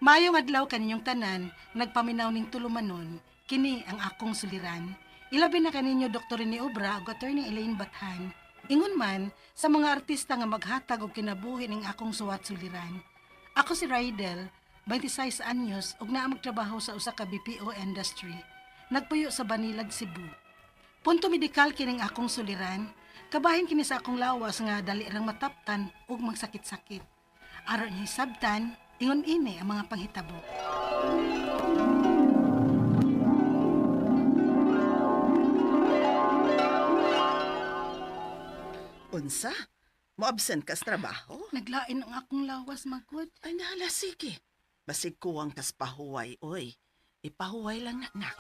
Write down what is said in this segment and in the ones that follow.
Mayong adlaw kaninyong tanan, nagpaminaw ning tulumanon, kini ang akong suliran. Ilabi na kaninyo Dr. ni Obra ug Attorney Elaine Bathan. Ingon man sa mga artista nga maghatag og kinabuhi ning akong suwat suliran. Ako si Rydel, 26 anyos ug naa magtrabaho sa usa ka BPO industry. Nagpuyo sa Banilad, Cebu. Punto medikal kining akong suliran. Kabahin kini sa akong lawas nga dali rang mataptan ug magsakit-sakit. Aron niya sabtan, ingon ini ang mga panghitabo. Unsa? Mo-absent ka sa trabaho? Naglain ang akong lawas, magod. Ay nala, sige. Basig kuwang kas pahuway, oy. Ipahuway lang na, nak.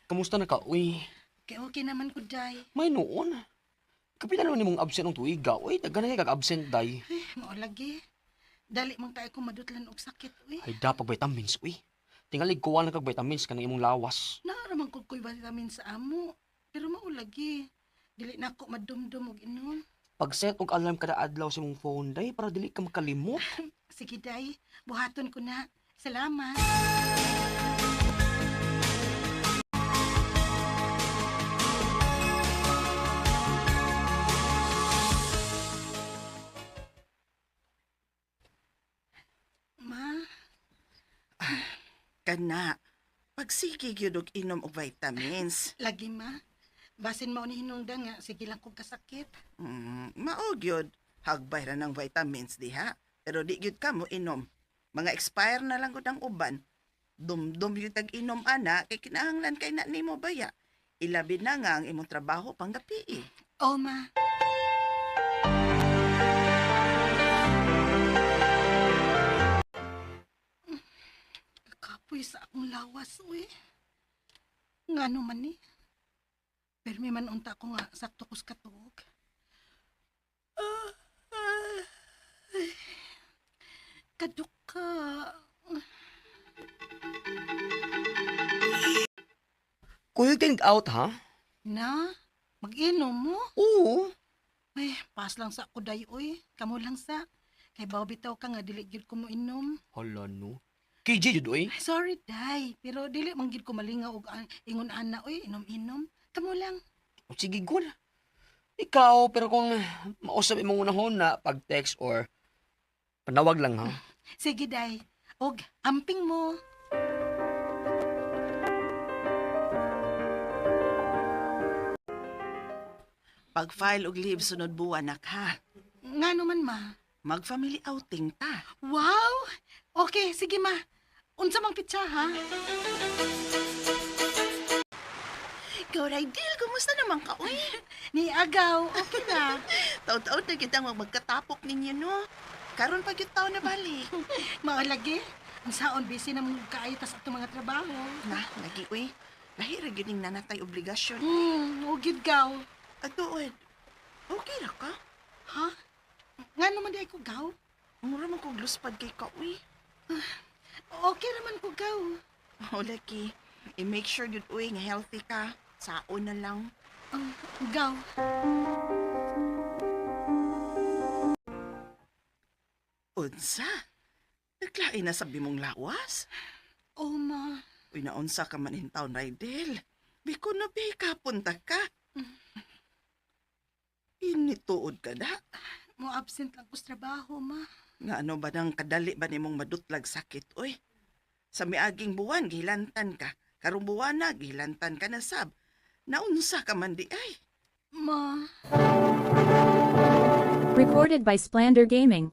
Kamusta na ka? Uy, Kaya okay naman ko, Day. may noon. Kapitan naman ni mong absent ng tuiga. Uy, taga na kag-absent, day. Mao lagi. Dali man kay ko madutlan og sakit, uy. Ay, dapat vitamins, uy. Tingalig kuha na kag vitamins ka ng imong lawas. Naaraman ko ko'y vitamin sa amo. Pero mao lagi. Dili na ako madumdum og inom. Pag-set og alarm kada adlaw sa imong phone, day, para dili ka makalimot. Sige, Day. Buhaton ko na. Salamat. Ma, Kana, pagsige gyud og inom og vitamins. lagi ma. Basin mao ni hinungdan nga sige lang kog kasakit. Mao gyud. Hagbay ra ng vitamins diha. Pero di gyud ka mo inom. Mga expire na lang gud ang uban. Dumdum yung tag-inom ana, kay kinahanglan kay na nimo baya. Ilabi na nga ang imong trabaho panggapi. Oh, ma. Kapoy sa akong lawas, uy. Ngano man ni? Permi man unta ko nga sakto kus katuog. Kaduk ka. Kuya, take out, ha? Na? Mag-inom mo? Oo. Ay, pas lang sa ako day, uy. Kamu lang sa. Kay baw bitaw ka nga, dili gyud ko mo inom. Hala, no. KJ, jud, uy. Ay, sorry, day. Pero dili man gyud ko malingaw og ingon ana, uy, inom-inom. Kamu lang. O, sige, good. Ikaw, pero kung mausap imong unahon na pag-text or panawag lang, ha? Sige, day. Og, amping mo. Pag-file og leave sunod buwan nak ha. Nga naman, ma. Mag-family outing ta. Wow! Okay, sige, ma. Unsa mang pitsa, ha? Ikaw, Rydel, kumusta naman ka, uy? Ni Agaw, okay na. Taon-taon na kitang magkatapok ninyo, no? Karon pag yung taon na balik. Maalagi. Ang saon, busy na mong kaayo tas ato mga trabaho. Na, lagi, uy. Lahira yun yung nanatay obligasyon. Ugid gaw. Atuod, okay ra ka? Ha? Nga naman di ako gaw? Mura man kong luspad kay ka, uy. Okay naman ko gaw. O, laki. I-make sure yun, uy, nga healthy ka. Saon na lang. Gaw. Unsa? Naglain na sabi mong lawas? Oh, ma. Uy, naunsa ka man in town, Rydel. Biko na ka, punta ka. Inituod ka na. Mo absent lang ko sa trabaho, ma. Nga ano ba nang kadali ba nimong madutlag sakit, uy? Sa miaging buwan, gilantan ka. Karong buwan na, gilantan ka na sab. Naunsa ka man di ay. Ma. Recorded by Splander Gaming.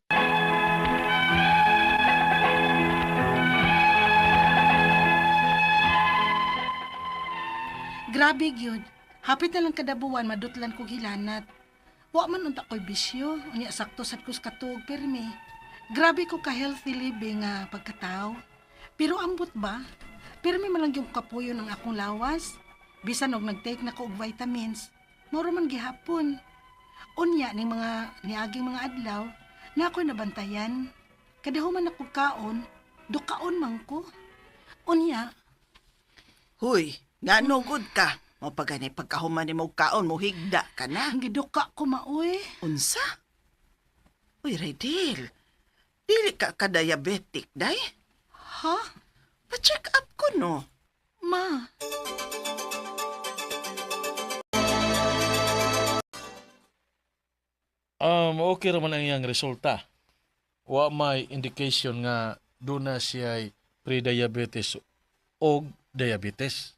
Grabe gyud. Hapit na lang kada buwan madutlan ko gilanat. Wa man unta ko'y bisyo. Unya sakto sad ko sa katuog pirmi. Grabe ko ka healthy living nga pagkatao. Pero ambot ba? Pirmi man lang yung kapuyo ng akong lawas. Bisan og nag-take na ko og vitamins. Moro man gihapon. Unya ning mga niaging mga adlaw na ako'y nabantayan. Kadahuman ako kaon, dukaon man ko. Unya, Huy, nga no good ka. Mo pagani pagkahuman ni mo kaon mo higda ka na. ang giduka ko maoy. Unsa? Uy, Raydel, dili ka ka-diabetic, day? Ha? Pa-check up ko, no? Ma, Okay raman ang iyang resulta. Wa may indication nga doon na siya pre-diabetes o diabetes.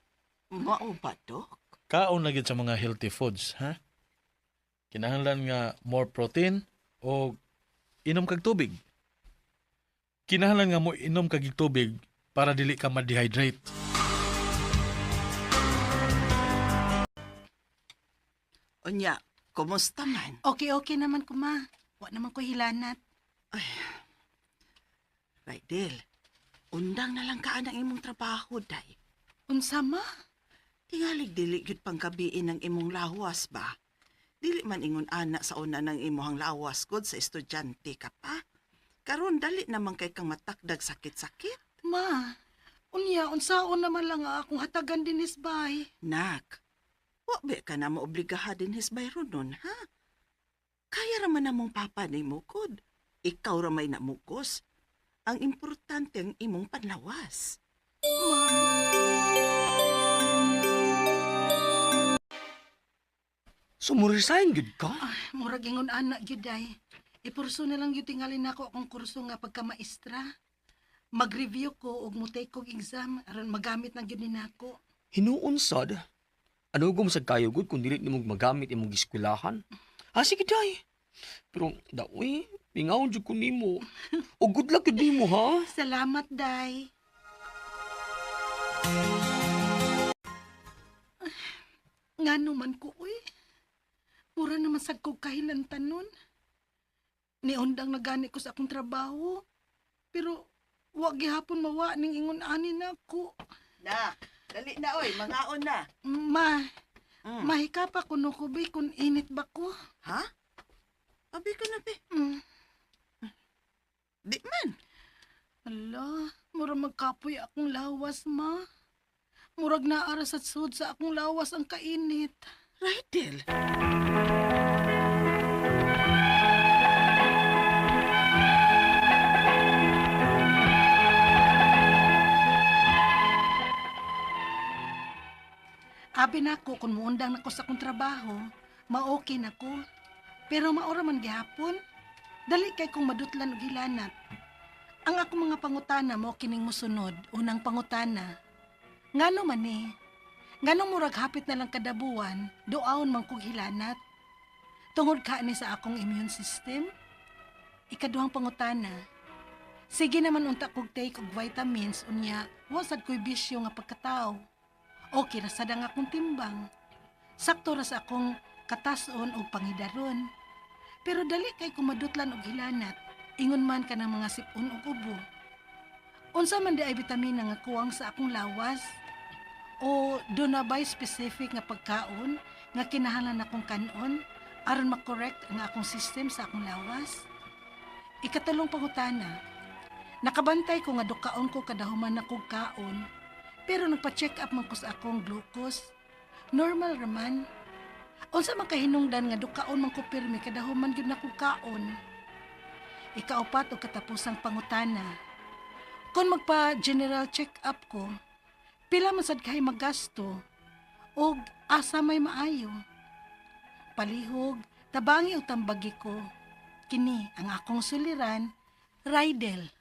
Mao ba, Dok? Kaon na gid sa mga healthy foods, ha? Kinahanglan nga more protein o inom kag tubig. Kinahanglan nga mo inom kag tubig para dili ka ma-dehydrate. Unya, kumusta man? okay naman ko, ma. Wa naman ko hilanat. Raydel, undang na lang ka ang imong trabaho, day. Unsa, ma? Tingalig dili gyud pangkabiin ng imong lawas ba? Dili man ingon anak sa una ng imong lawas gud sa estudyante ka pa. Karon dali naman kay kang matakdag sakit-sakit. Ma, unya, unsaon naman lang nga akong hatagan din hisbay. Nak, wa ba ka na maobligaha din hisbay nun, ha? Kaya raman namong papa ni mo gud. Ikaw ramay namugos. Ang importante ang imong panlawas. So, mo resign gud ka? Murag ingon anak gyud day. Ipurso na lang gyud tingali nako akong kurso nga pagka-maestra. Mag-review ko ug mo-take kog exam aron magamit na gyud ni nako. Hinuon sad. Ano gum sa kayo gud kung dili nimo magamit imong eskwelahan? Sige day. Pero daoy, pingaon jud ko nimo. O good luck gud nimo ha. Salamat day. Ngano man ko uy. Mura naman sad ko kahilantan nun. Niundang na gani ko sa akong trabaho. Pero wag gihapon mawa ning ingon ani nako. Nak, dali na oy, mangaon na. Ma, mahika pa kuno ko bay kung init ba ko. Ha? Abi ka na, be. Mm. Di man. Ala, mura magkapoy akong lawas, ma. Murag naara sa sud sa akong lawas ang kainit. Raydel. Abi na ko kung muundang na ko sa akong trabaho, ma-okay na ko. Pero maura man gihapon, dali kay kong madutlan og hilanat. Ang akong mga pangutana mo kining mosunod, unang pangutana. Ngano man ni? Ngano murag hapit na lang kada buwan, duaon man kog hilanat. Tungod ka ni sa akong immune system? Ikaduhang pangutana. Sige naman unta kog take og vitamins unya, wasad ko'y bisyo nga pagkatao. Okay ra sad ang akong timbang. Sakto ra sa akong katason o pangidaron. Pero dali kay kumadutlan og hilanat, ingon man ka ng mga sipon o ubo. Unsa man di ay bitamina nga kuwang sa akong lawas? O do na ba'y specific nga pagkaon nga kinahanglan akong kanon aron makorek ang akong system sa akong lawas? Ikatulong pangutana, nakabantay ko nga dukaon ko kadahuman na kog kaon, pero nagpa-check up man ko sa akong glucose. Normal raman. Unsa man kahinungdan nga dukaon man ko pirmi kadahuman gyud na kog kaon. Ikaapat o katapusang pangutana. Kung magpa-general check-up ko, pila man sad kay maggasto o asa may maayo. Palihog, tabangi o tambagi ko. Kini ang akong suliran, Raydel.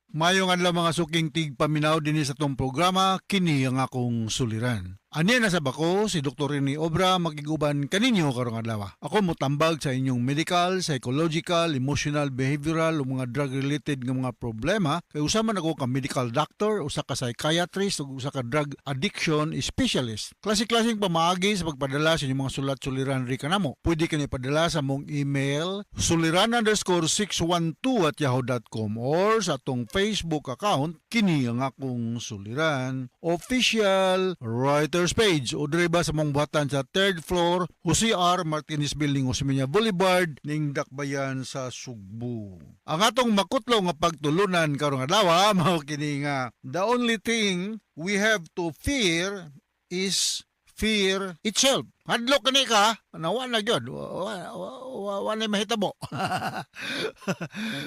Mayong adlaw mga suking tigpaminaw dinhi sa tong programa, kini ang akong suliran. Ani na sa bako si Dr. Rene Obra magiguban kaninyo karong adlaw. Ako motambag sa inyong medical, psychological, emotional, behavioral o mga drug-related nga mga problema. Kay usa man ako ka medical doctor, usa ka psychiatrist ug usa ka drug addiction specialist. Klase-klaseng pamaagi sa pagpadala sa inyong mga sulat-suliran ri kanamo. Pwede kani padala sa mong email suliran_612@yahoo.com or sa atong Facebook account kini ang akong suliran official writer's page o driba sa mong buhatan sa 3rd floor Jose R. Martinez Building, Osmeña Boulevard ning Dakbayan sa Sugbo. Ang atong makutlo nga pagtulunan karong adlaw mao kini nga the only thing we have to fear is fear itself. Hadlok kani ka, nawa na gyud. Wa mahitabo.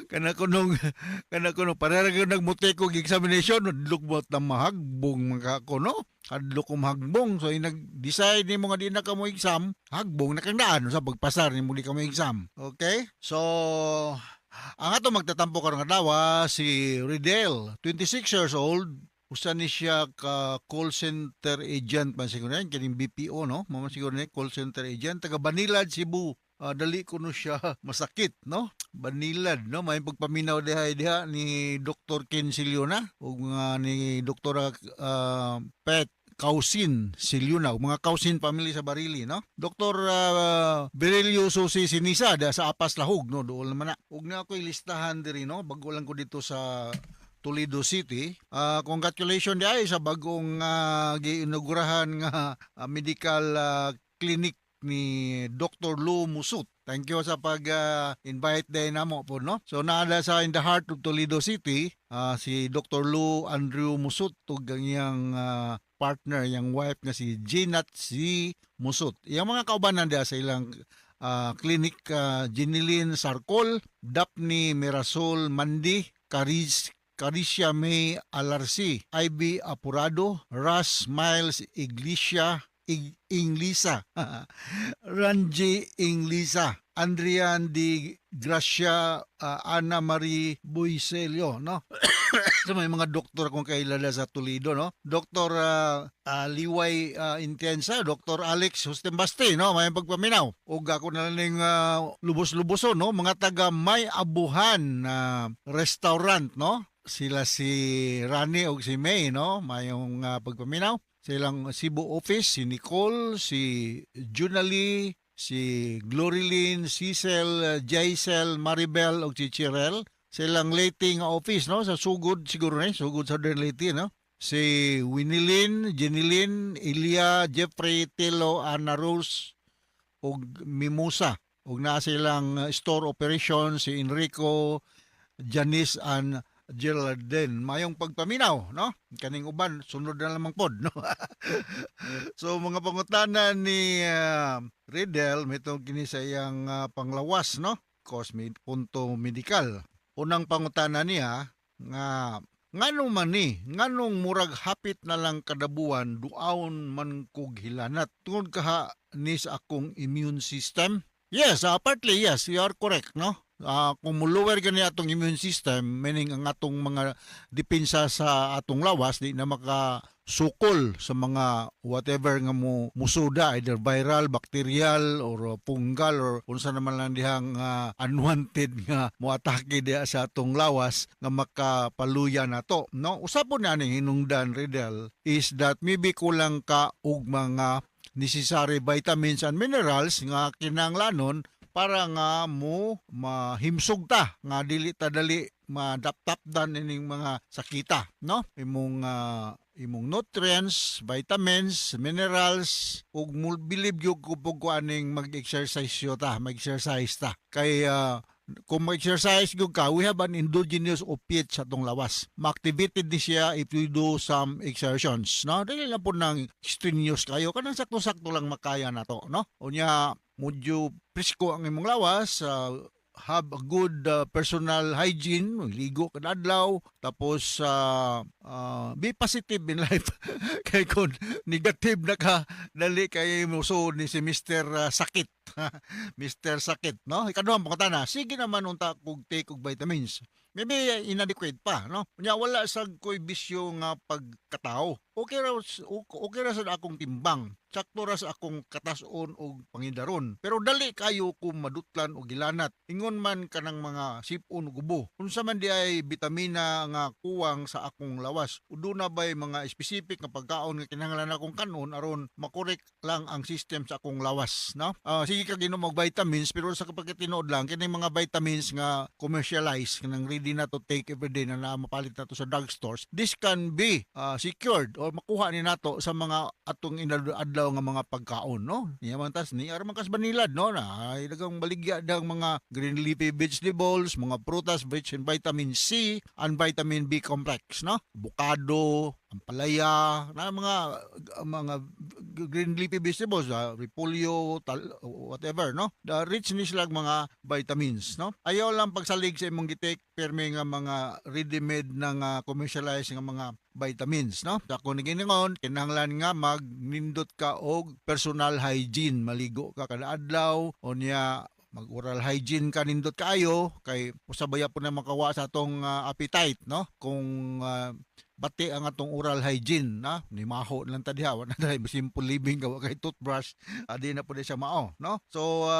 kana kunong para gyud nagmuti ko examination, hadlok mo ta mahagbong mga ko no. Hadlok ko mahagbong, so nag-decide nimo nga di na ka mo exam, hagbong na kang daan sa pagpasar nimo di ka mo exam. Okay? So ang ato magtatampo karong adlaw si Riddell, 26 years old. Usa ni siya ka call center agent man siguro yan, kining BPO no, mama siguro ni call center agent taga Banilad, Cebu. Dali ko no siya masakit no, Banilad no, may pagpaminaw diha ni Dr. Ken Siliona ug ni Dr. Pet Kausin Siliona, mga Kausin family sa Barili no. Dr. Berelio Susi Sinisa da sa Apas Lahog no, dool naman na. Ug na ako listahan diri no, bago lang ko dito sa Toledo City. Congratulations di ay sa bagong giinugurahan nga medical clinic ni Dr. Lou Musut. Thank you sa pag-invite din namo po no. So naada sa in the heart of Toledo City si Dr. Lou Andrew Musut ug ang iyang partner, yang wife nga si Ginat C. Musut. Iyang mga kaubanan dia sa ilang clinic, Ginilin Sarcol, Daphne Mirasol Mandi, Caricia May Alarsi, Ivy Apurado, Ras Miles Inglisa, Ranji Inglisa, Andrian Di Gracia, Ana Marie Buiselio, no? So may mga doktor akong kailala sa Toledo, no? Dr. Liway Intensa, Dr. Alex Hustembaste, no? May pagpaminaw. O ako na lang lubos-luboso, no? Mga taga May Abuhan restaurant, no? Sila si Rani o si May, no? Mayong pagpaminaw. Silang Cebu office, si Nicole, si Junali, si Glorylyn, Cecil, Jaisel, Maribel o si Chirel. Silang Leyte nga office no, sa Sugod siguro na, Sugod Southern Leyte no. Si Winilyn, Jenilyn, Ilya, Jeffrey, Telo, Ana Rose o Mimosa. O na silang store operations si Enrico, Janice and Geraldine. Mayong pagpaminaw, no? Kaning uban, sunod na lamang pod, no? So, mga pangutanan ni Riddell, may itong kini sa iyang panglawas, no? Punto medikal. Unang pangutanan niya, nganong man ni, nganong murag hapit na lang kadabuan, duaon man kog hilanat. Tungod kaha ni sa akong immune system? Yes, partly yes, you are correct, no? Kung muluwer gani atong immune system, meaning ang atong mga depensa sa atong lawas, di na makasukol sa mga whatever nga musuda, either viral, bacterial, or fungal, or unsa naman lang dihang unwanted nga moatake diha sa atong lawas nga makapaluya nato. No? Usapon na ni hinungdan, Riddell, is that maybe kulang ka og mga necessary vitamins and minerals nga kinahanglanon para nga mo mahimsog ta nga dili ta dali madaptapdan ining mga sakita no imong nutrients, vitamins, minerals ug bilib gyud ko aning mag-exercise mag-exercise ta kay kung mag-exercise gyud ka, we have an endogenous opiate sa atong lawas. Ma-activated ni siya if you do some exertions, no? Dili lang po nang strenuous kayo, kanang sakto-sakto lang makaya na to, no? Unya, medyo presko ang imong lawas, have a good personal hygiene, ligo kada adlaw, tapos be positive in life. Kay kung negative na ka, dali kay muso ni si Mr. Sakit. Mr. Sakit, no? Ikaduhang pangutana, sige naman unta kog take og vitamins. Maybe inadequate pa, no? Nya wala sa koy bisyo nga pagkatao. Okay ra sa akong timbang. Sakto ra sa akong katason o pangidaron. Pero dali kayo ko madutlan o gilanat. Ingon man kanang mga sipon o gubo. Unsa man di ay bitamina nga kuwang sa akong lawas. Udo na ba'y mga specific nga pagkaon nga kinahanglan akong kanon aron makorek lang ang system sa akong lawas, no? Sige ka ginom og vitamins pero sa kapag tinuod lang kini mga vitamins nga commercialized kanang ready na to take every day na mapalit na to sa drugstores. This can be secured o makuha ni nato sa mga atong adlaw nga mga pagkaon, no? Niya man tas ni ara man kas banilad, no? Na ay dagang baligya dag mga green leafy vegetables, mga prutas rich in vitamin C and vitamin B complex, no? Avocado, ampalaya, na mga green leafy vegetables, repolyo, whatever, no? The rich ni sila mga vitamins, no? Ayaw lang pagsalig sa imong gitik permi nga mga ready-made na commercialized nga mga vitamins, no? Sa kung giningon, kinahanglan nga magnindot ka og personal hygiene, maligo ka kada adlaw, o niya mag-oral hygiene ka nindot kaayo kay usabaya po na makawa sa atong appetite, no? Kung bati ang atong oral hygiene, na ni maho lang ta diha, wala na simple living ka kay toothbrush, adi na po siya mao, no? So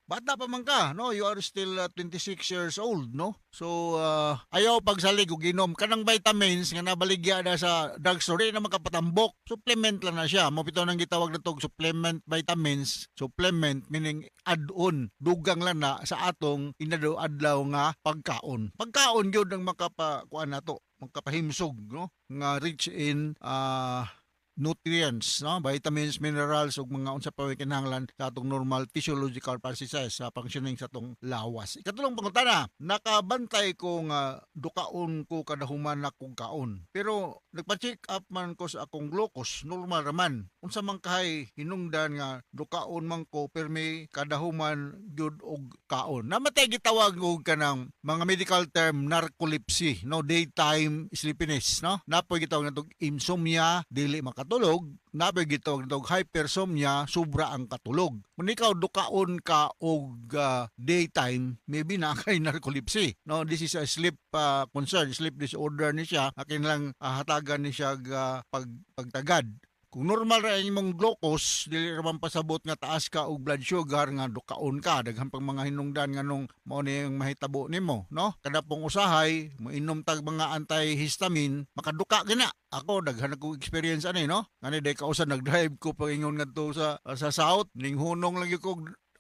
bata pa man ka, no? You are still 26 years old, no? So ayaw pagsalig og ginom kanang vitamins nga nabaligya na sa drugstore na makapatambok, supplement lang na siya. Mo bitaw nang gitawag na tog supplement vitamins, supplement meaning add-on, dugang lang na sa atong inadlaw nga pagkaon. Pagkaon gyud ang makapakuan nato, magkapahimsog, no, nga rich in nutrients, no, vitamins, minerals ug mga unsa pa way kinahanglan sa atong normal physiological processes sa functioning sa atong lawas. Ikatulong pangutana, nakabantay ko nga dukaon ko kada human akong kaon, pero nagpa-check up man ko sa akong glucose, normal raman. Unsa man kahay hinungdan nga dukaon man ko permi kada human gyud og kaon. Namatay gitawag og kanang mga medical term narcolepsy, no, daytime sleepiness, no. Napoy gitawag natog insomnia, dili makatulog, napoy gitawag natog hypersomnia, sobra ang katulog. Kung ikaw dukaon ka og daytime, maybe na kay narcolepsy, no. This is a sleep concern, sleep disorder ni siya, akin lang hatagan ni siya pagtagad. Kung normal ra imong glucose, dili ra man pasabot nga taas ka og blood sugar nga dukaon ka, daghan pang mga hinungdan nga nung mao ni ang mahitabo nimo, no? Kada pong usahay, moinom tag mga antihistamine, makaduka gina. Ako daghan ako experience ani, no? Ngani day kausan nag-drive ko paingon ngadto sa south, ning hunong lang gyud ko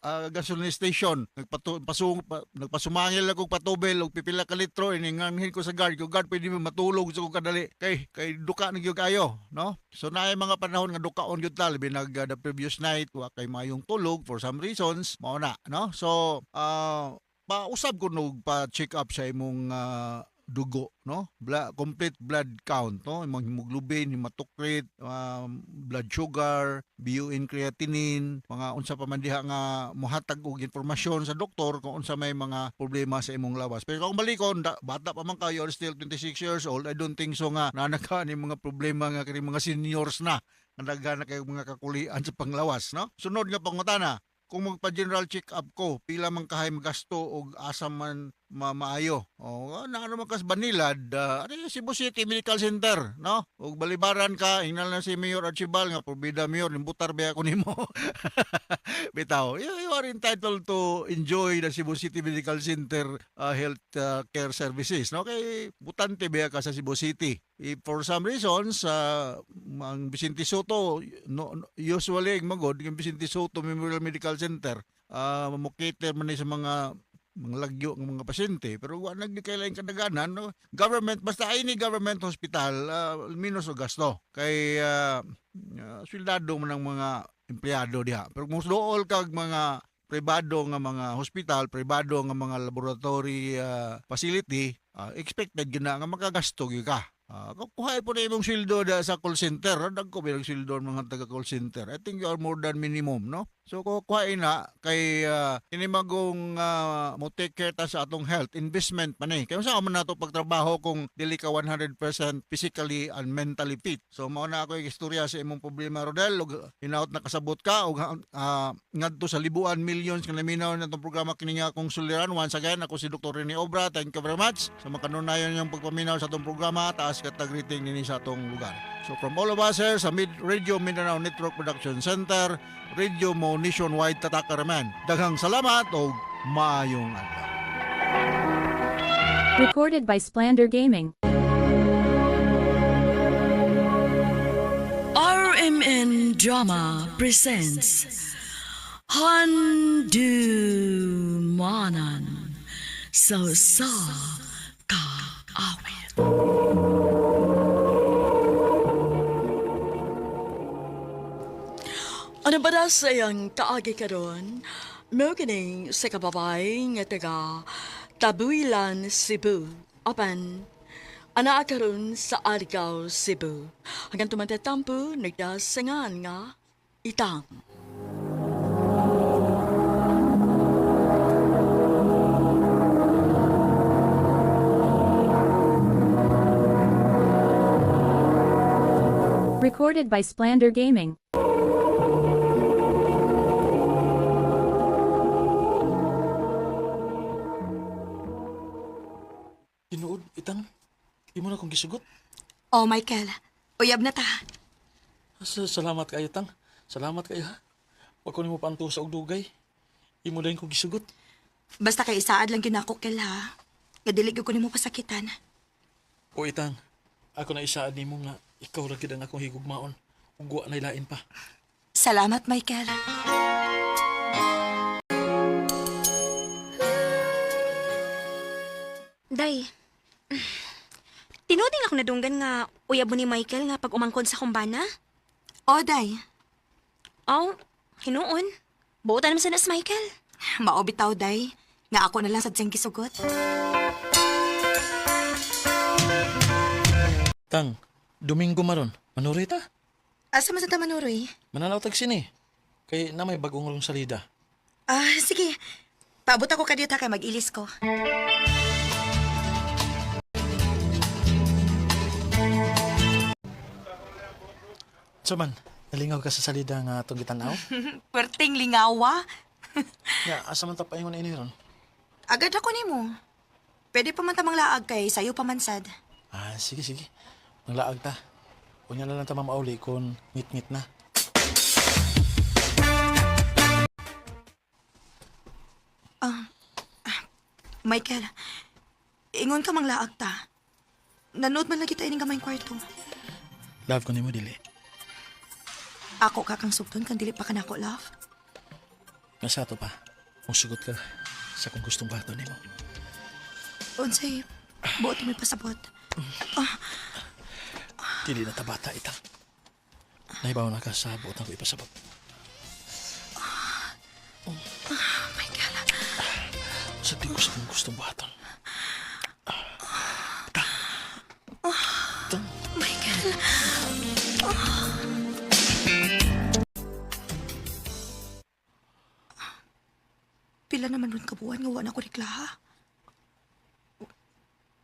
gasoline station, nagpasumangil ako patubel og pipila ka litro, ininganghin ko sa guard ko, guard pwede mo matulog sa kong kadali kay duka na gyud kayo, no? So naay mga panahon nga dukaon gyud ta, labi the previous night wa kay mayong tulog for some reasons, mao na, no? So pausab ko nog pa check up sa imong dugo, no? Complete blood count, no? Imong hemoglobin, hematocrit, blood sugar, BUN creatinine, mga unsa pa man diha nga mohatag og impormasyon sa doktor kung unsa may mga problema sa imong lawas. Pero kung balikon, bata pa man ka, you are still 26 years old, I don't think so nga nanaka ni mga problema nga kini mga seniors na nga daghan na kay mga kakulian sa panglawas, no? Sunod nga pangutana, kung magpa-general check-up ko, pila man kahay magasto og asa man maayo. O na ano man kas Banilad, Cebu City Medical Center, no? Og balibaran ka, hinal na si Mayor Archibald nga probida mayor nimbutar ba ako nimo. Bitaw, you are entitled to enjoy the Cebu City Medical Center health care services, no? Kay butante ba ka sa Cebu City. If for some reasons ang Vicente Soto usually magod yung Vicente Soto Memorial Medical Center mamokater man sa mga lagyo ng mga pasyente, pero wa nagkailain kadaganan, no? Government, basta any government hospital minus o gasto kay swildado man ng mga empleyado diha. Pero kung dool kag mga pribado nga mga hospital, pribado nga mga laboratory facility, expected gina nga makagasto gyud ka. Kuhay po na imong sildo sa call center, dagko bilang sildo mga taga call center. I think you are more than minimum, no? So kuhay na kay inimagong mo take care ta sa atong health investment man kay unsa man nato pagtrabaho kung dili ka 100% physically and mentally fit. So mao na ako istorya sa imong problema, Rodel, ug hinaut na kasabot ka og ngadto sa libuan millions nga naminaw natong programa kini nga akong suliran. Once again, ako si Dr. Rene Obra. Thank you very much sa makanunayon yung pagpaminaw sa atong programa. Taas katag rating nini sa atong lugar. So from all of us here sa Radio Mindanao Network Production Center, Radio Mo Nationwide Tatakaraman. Daghang salamat o maayong adlaw. Recorded by Splander Gaming. RMN Drama presents Handumanan Sa Kaawit. Ano ba na sa iyang kaagi karon? Mo kining sa kababay nga taga Tabuilan, Cebu. Apan, Ana karon sa Argao, Cebu. Hanggang tumatatampo, nagdasangan nga itang. Recorded by Splander Gaming. Tinuod, itang. Di mo na akong gisugot. Oh, Michael. Uyab na ta. Salamat kayo, tang. Salamat kayo, ha. Huwag ko nimo panto sa og dugay. Imo dahin kong gisugot. Basta kay isaad lang ginako kel ha. Gadilig ko nimo pasakitan. O itang, ako na isaad nimo nga ikaw ra gid ang akong higugmaon. Ug wa nay lain pa. Salamat, Michael. Day, tinuding ako nadunggan nga uyab mo ni Michael nga pag umangkon sa kumbana. Oh, day. Aw, hinuon. Buutan naman sa nas Michael. Mao bitaw, day. Nga ako na lang sa diyang gisugot. Tang, Domingo maron. Manurita. Asa man sa tamanuroy? Mananaw tag sini. Kay na may bagong rong salida. Ah, sige. Paabot ako kadiyot ha kay mag-ilis ko. Saman, nalingaw ka sa salida nga atong gitanaw? Perting lingawa. Ya, asa man ta paingon ini ron? Agad ako nimo. Pwede pa man tamang laag kay sayo pamansad. Ah, sige, sige. Nanglaag ta. Unya na lang ta mamauli kung ngit-ngit na. Michael, ingon ka mang laag ta. Nanood man lagi tayo ng gamayng kwarto. Love ko nimo dili. Ako kakang sugton kan dili pa ka nako, love. Nga sa ato pa. Kung sugot ka sa kung gustong bato nimo. Unsay, buot may pasabot. Dili na ta bata itang. Naibaw na ka sa buot ang ipasabot. Michael, Sa di ko sa kung gustong baton. Michael. Pila naman nun kabuan nga wala ko reklaha.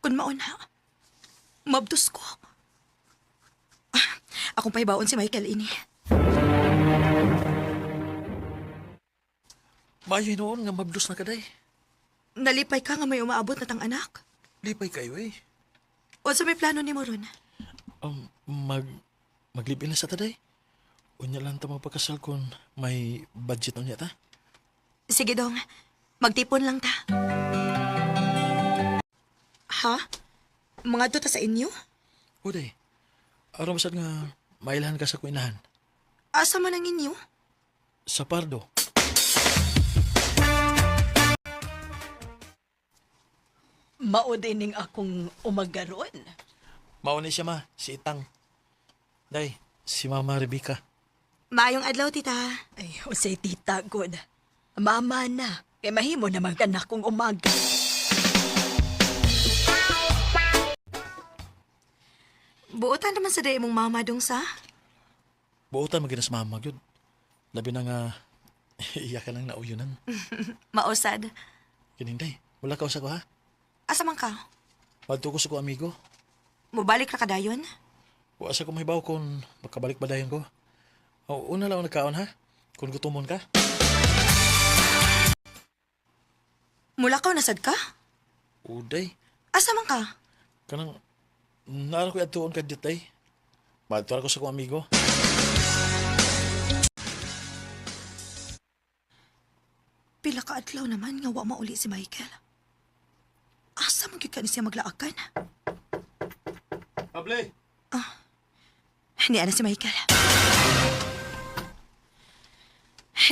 Kung maon ha, mabdos ko. Akong paibaon si Michael ini. Mayo noon nga mabdos na kaday. Nalipay ka nga may umaabot na tang anak. Lipay kayo eh. O sa may plano ni mo ron? Maglipin na sa taday. Unya lang ta magpakasal kung may budget unya ta. Sige dong, magtipon lang ta. Ha? Mga duta sa inyo? Uday, aram sad nga mailahan ka sa kuinahan. Asa man ang inyo? Sa Pardo. Maudining akong umagaron. Mauni siya ma, si Itang. Day, si Mama Rebecca. Maayong adlaw, tita. Ay, usay tita, good. Mama na. Kay mahimo naman ka na kung umaga. Buotan naman sa day mong mama dong sa. Buotan maginas Mama gyud. Labi na nga iyak ka lang nauyunan. Mausad. Kininday, wala ka usa ko ha? Asa man ka? Wadto ko sa ko amigo. Mubalik ra kadayon? Wa sa ko mahibaw kung makabalik ba dayon ko. O, una lang nagkaon ha? Kung gutomon ka. Mulakaw nasad ka? Uday, Asa man ka? kanang naara ko atuon ka ditay. Madto ko sa ko amigo. Pila ka adlaw naman nga wa mauli si Michael. Asa man gyud ka ni siya maglaakan? Able! Hindi na si Michael.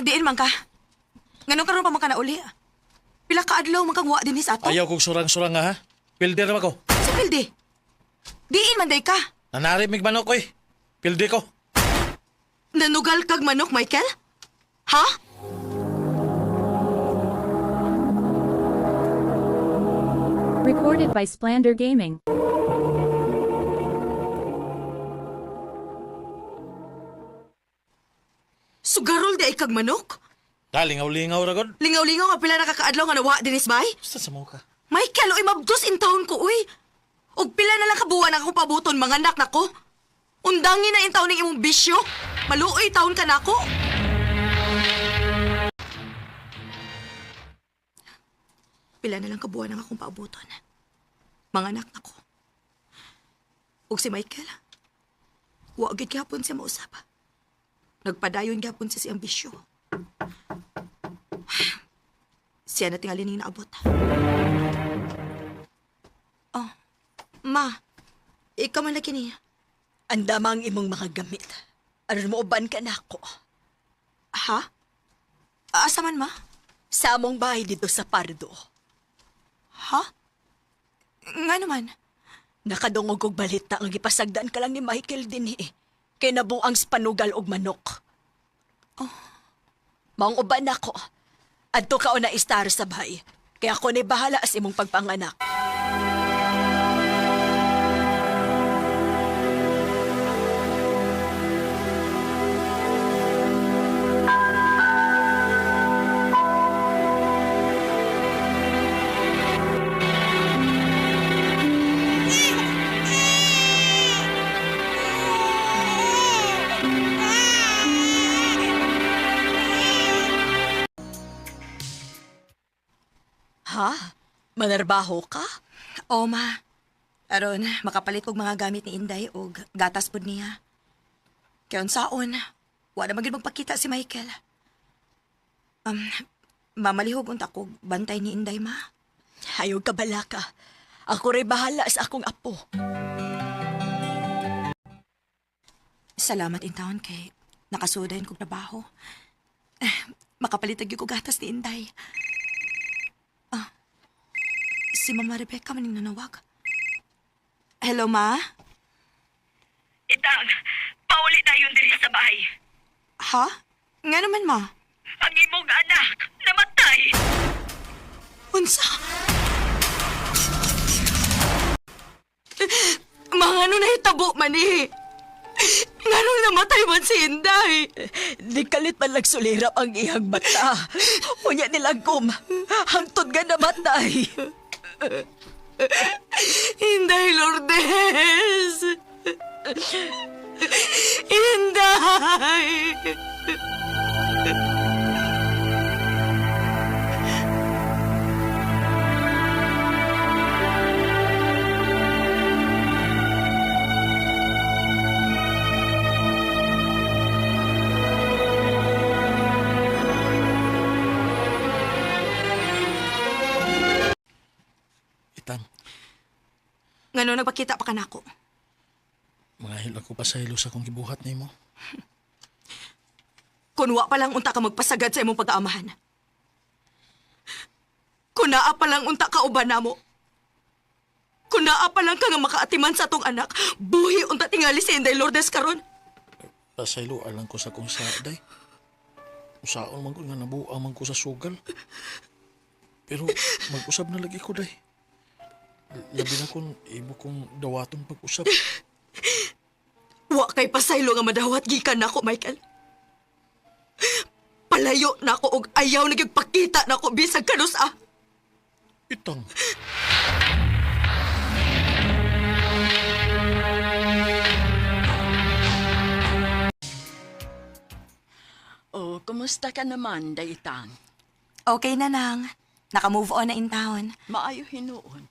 Diin man ka. Nganong karon pa man ka na uli? Pila ka adlaw man kang wa din sa ato? Ayaw kong surang-surang nga ha? Pilde naman ko. Sa pilde. Diin man day ka. Nanarimig manok ko eh. Pilde ko. Nanugal kag manok, Michael? Ha? Recorded by Splander Gaming. Sugarol di ay kag manok? Lingaw-lingaw ra god. Lingaw-lingaw nga pila nakakaadlaw nga nawa dinis bay? Basta sa mo ka. Michael, oy mabdos in taon ko, uy. Og pila na lang kabuwan akong pabuton, mga anak na ko. Undangin na in taon ng imong bisyo. Maluoy taon ka na ko. Pila na lang kabuwan ang akong paabuton. Mga anak na ko. Og si Michael, wa gid gyapon siya mausap. Nagpadayon gyapon siya siyang bisyo. Siya na tingali ning naabot. Oh, ma, ikaw man lagi niya. Ang damang imong mga gamit. Ano mo uban ka na ako? Ha? Asa man, ma? Sa among bahay dito sa Pardo. Ha? Nga naman. Nakadungog og balita nga gipasagdan ka lang ni Michael din kay nabuang panugal og manok. Oh. Maong uban ako. Adto ka o na istar sa bahay. Kaya ako ni bahala sa imong pagpanganak. Ha? Manarbaho ka? O, ma. Aron, makapalit og mga gamit ni Inday og gatas pod niya. Kaya unsaon, wa na magid magpakita si Michael. Mamalihog unta ko bantay ni Inday, ma. Hayog ka bala ka. Ako rin bahala sa akong apo. Salamat in taon kay nakasudayan kong trabaho. Makapalit og gatas ni Inday. Si Mama Rebecca maning nanawag. Hello, ma? Itang, pauli na yun diri sa bahay. Ha? Nga naman, ma? Ang imong anak, namatay. Unsa? Mga ano na hitabo man Nga nung namatay man si Inday. Di kalit man sulirap ang iyang mata. Unya nilang hangtod nga namatay. Inday Lourdes! Inday! Itang, Nga nung nagpakita pa ka na ako. mga hilo ko pa sa hilo sa akong gibuhat nimo. Kunwa pa lang unta ka magpasagad sa imong pag-aamahan. Kunaa pa lang unta ka uban namo. Kunaa pa lang ka nga makaatiman sa atong anak. Buhi unta tingali si Inday Lourdes karon. Pasaylo alang ko sa kong day. Usaon man ko nga nabuang man ko sa sugal. Pero mag-usab na lagi ko day. Labi na kung imo kong dawaton pag-usap. Wa kay pasaylo nga madawat gikan nako, Michael. Palayo na ako og ayaw nagigpakita na ako bisag kanus Itang. Oh, kumusta ka naman, Daytang? Okay na nang. Naka-move on na in town. Maayo hinuon.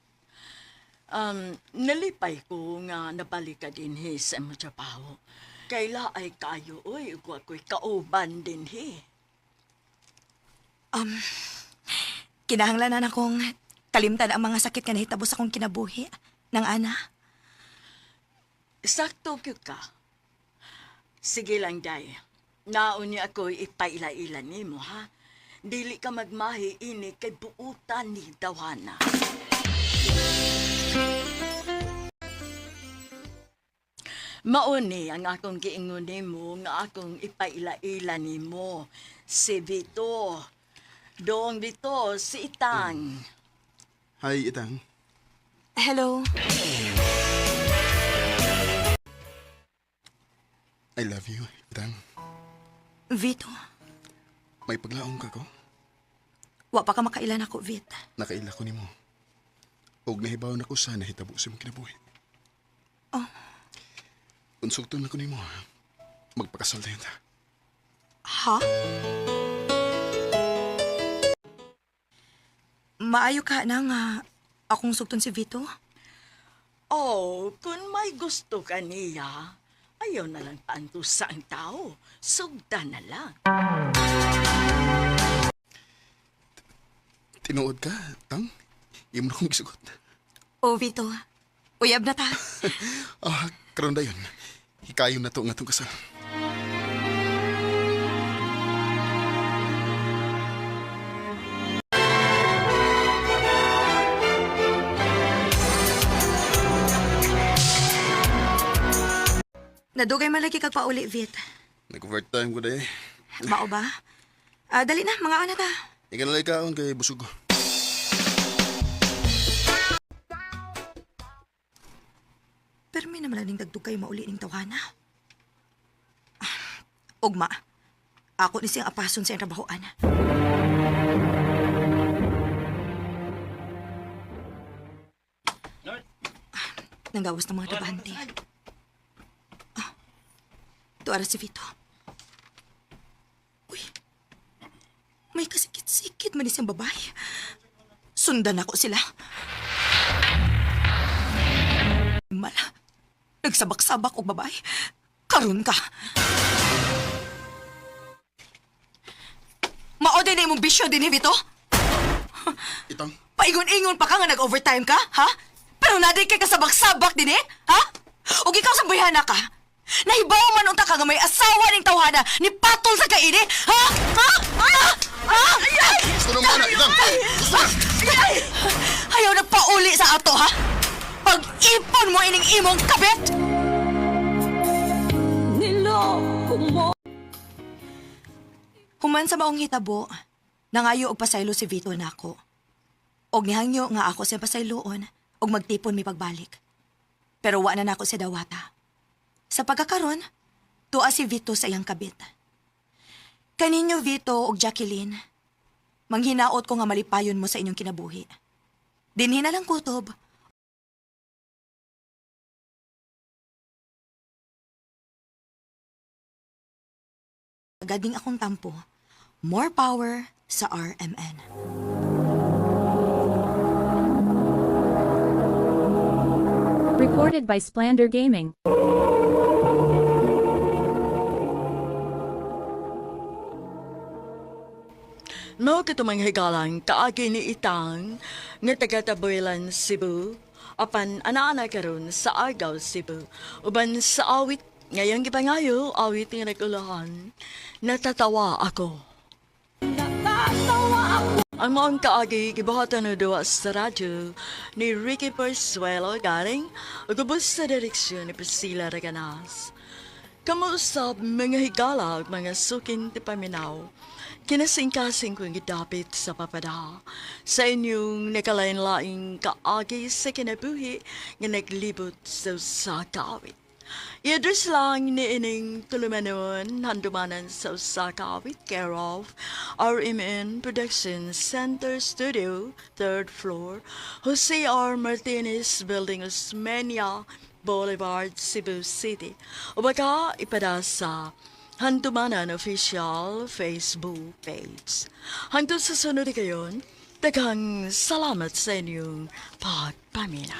Nalipay ko nga nabalik ka din sa mo trabaho. Kaila ay kayo, uy, ako'y kauban din Kinahanglan na akong kalimtan ang mga sakit nga nahitabo sa akong kinabuhi ng ana. Sakto kyud ka. Sige lang, Day. Naon niya ako ipaila-ila nimo, ha? Dili ka magmahi ini kay buutan ni Dawana. Mauni ang akong giingon nimo nga akong ipaila-ila nimo. Si Vito. Doong Vito, si Itang. Hi, Itang. Hello. I love you, Itang. Vito, May paglaong ka ko? wa pa ka makailan ako, Vit. Nakaila ko nimo. Og nahibaw na ko sa nahitabo sa mong kinabuhi. Oh. Konsulton na ko nimo. Magpakasal tayo ta. Ha? Maayo ka na nga akong sugton si Vito? Oh, kung may gusto ka niya, ayaw na lang paantusa ang tao. Sugda na lang. Tinuod ka, Tang? Imo na kong gisugot. Oh, Vito. Uyab na ta. Karon dayon. Hikayon na to nga tong kasal. Nadugay malagi kag pauli, Vit. Nag-overtime ko dahi. Mao ba? Dali na, mga ana ta. Ikanalay ka akong kay busog ko. Pero may naman ning dagdugay mauli ning tawhana. Ugma, ako ni siyang apason sa iyang trabahoan. Nanggawas ng mga trabahante. Tuara si Vito. Uy, may kasikit-sikit man siyang babae. Sundan ako sila. Mala, nagsabak-sabak og babae. Karon ka. Mao din imong bisyo din, Vito. Itang, Paingon-ingon pa ka nga nag-overtime ka, ha? Pero naday kay kasabak-sabak din ha? O ikaw sa bayhana ka? Nahibaw man unta ka nga may asawa ning tawhana ni patol sa kaini, ha? Ha? Ha? gusto nung mana, Itang! Ayaw nagpauli sa ato, ha? Pag-ipon mo ining imong kabit! Human sa maong hitabo, nangayo og pasaylo si Vito nako. Og nihangyo nga ako sa pasayloon og magtipon mi pagbalik. Pero wa na nako sa dawata. Sa pagkakaron, tuwa si Vito sa iyang kabit. Kaninyo Vito og Jacqueline, manghinaot ko nga malipayon mo sa inyong kinabuhi. Dinhi na lang kutob. Gading akong tampo. More power sa RMN. Recorded by Splander Gaming. No, katumang higalang kaagi ni Itang nga taga-Tabuelan, Cebu. Apan ana-ana karon sa Argao, Cebu. Uban sa awit ngayong gipangayo, awit nga nagulahan. Natatawa ako. Ang maong kaagi gibuhatan na duwa sa radyo ni Ricky Persuelo galing ugubos sa direksyon ni Priscilla Raganas. Kamusap mga higala ug mga sukin ti paminaw. Kinasingkasing kong gidapit sa papada sa inyong nakalain-laing kaagi sa kinabuhi nga naglibot sa kawit. I-address lang ni ining tulumanon handumanan sa kawit care of RMN Production Center Studio, 3rd floor, Jose R. Martinez Building, Osmeña Boulevard, Cebu City. O baka ipada sa Handumanan Official Facebook page. Hangtod sa sunod kayon, daghang salamat sa inyong pagpamina.